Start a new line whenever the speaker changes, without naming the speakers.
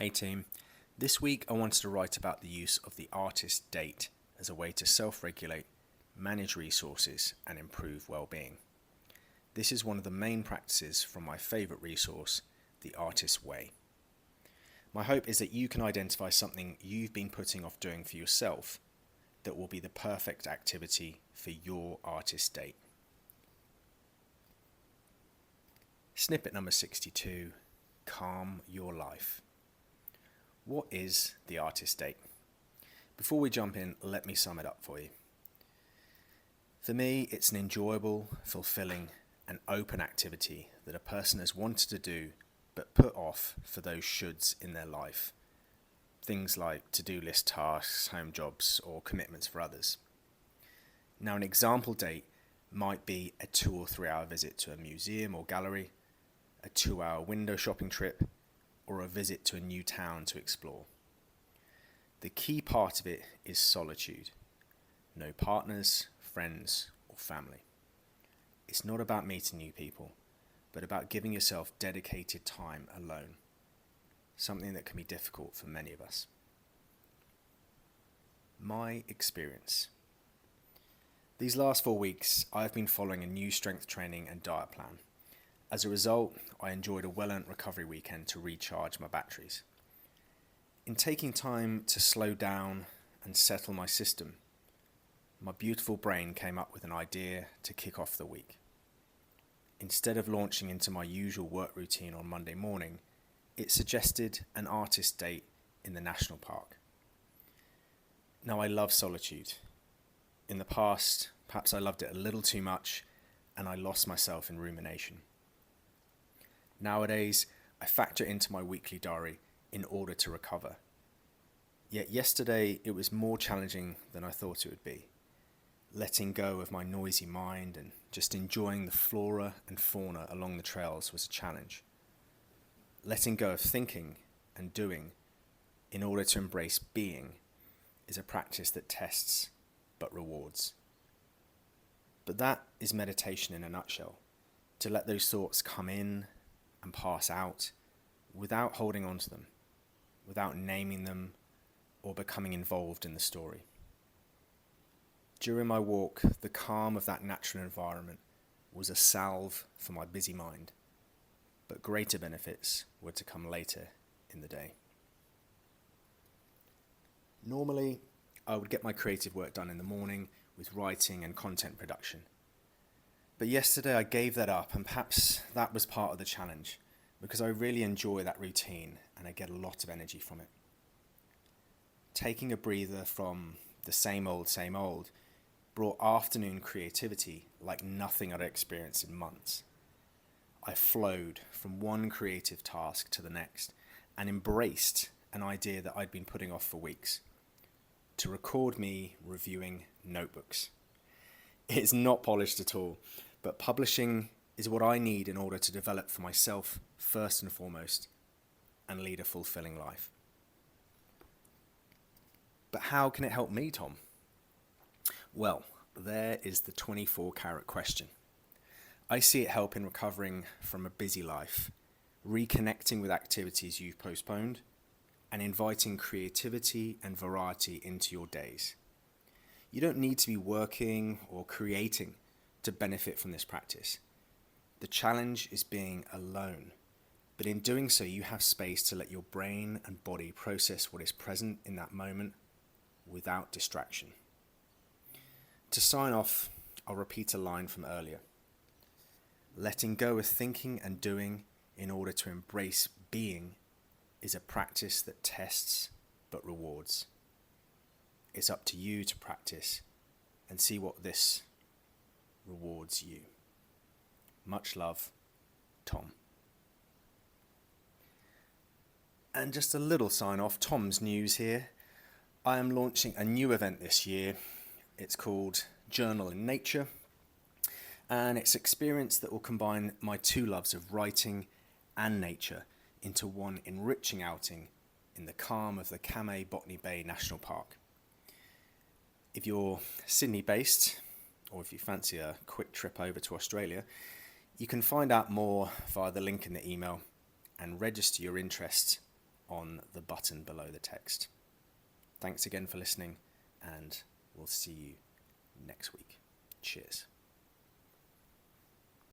Hey team, this week I wanted to write about the use of the artist date as a way to self-regulate, manage resources and improve well-being. This is one of the main practices from my favourite resource, The Artist's Way. My hope is that you can identify something you've been putting off doing for yourself that will be the perfect activity for your artist date. Snippet number 62, Calm Your Life. What is the artist date? Before we jump in, let me sum it up for you. For me, it's an enjoyable, fulfilling, and open activity that a person has wanted to do but put off for those shoulds in their life. Things like to-do list tasks, home jobs, or commitments for others. Now, an example date might be a 2 or 3 hour visit to a museum or gallery, a 2-hour window shopping trip, or a visit to a new town to explore. The key part of it is solitude. No partners, friends, or family. It's not about meeting new people, but about giving yourself dedicated time alone. Something that can be difficult for many of us. My experience. These last 4 weeks, I've been following a new strength training and diet plan. As a result, I enjoyed a well-earned recovery weekend to recharge my batteries. In taking time to slow down and settle my system, my beautiful brain came up with an idea to kick off the week. Instead of launching into my usual work routine on Monday morning, it suggested an artist date in the national park. Now, I love solitude. In the past, perhaps I loved it a little too much and I lost myself in rumination. Nowadays, I factor it into my weekly diary in order to recover. Yet yesterday, it was more challenging than I thought it would be. Letting go of my noisy mind and just enjoying the flora and fauna along the trails was a challenge. Letting go of thinking and doing in order to embrace being is a practice that tests but rewards. But that is meditation in a nutshell, to let those thoughts come in and pass out without holding on to them, without naming them or becoming involved in the story. During my walk, the calm of that natural environment was a salve for my busy mind, but greater benefits were to come later in the day. Normally, I would get my creative work done in the morning with writing and content production. But yesterday I gave that up, and perhaps that was part of the challenge, because I really enjoy that routine and I get a lot of energy from it. Taking a breather from the same old brought afternoon creativity like nothing I'd experienced in months. I flowed from one creative task to the next and embraced an idea that I'd been putting off for weeks: to record me reviewing notebooks. It's not polished at all, but publishing is what I need in order to develop for myself first and foremost and lead a fulfilling life. But how can it help me, Tom? Well, there is the 24-carat question. I see it help in recovering from a busy life, reconnecting with activities you've postponed, and inviting creativity and variety into your days. You don't need to be working or creating to benefit from this practice. The challenge is being alone, but in doing so you have space to let your brain and body process what is present in that moment without distraction. To sign off, I'll repeat a line from earlier. Letting go of thinking and doing in order to embrace being is a practice that tests but rewards. It's up to you to practice and see what this rewards you. Much love, Tom. And just a little sign off, Tom's news here. I am launching a new event this year. It's called Journal in Nature, and it's an experience that will combine my two loves of writing and nature into one enriching outing in the calm of the Kamay Botany Bay National Park. If you're Sydney based, or if you fancy a quick trip over to Australia, you can find out more via the link in the email and register your interest on the button below the text. Thanks again for listening, and we'll see you next week. Cheers.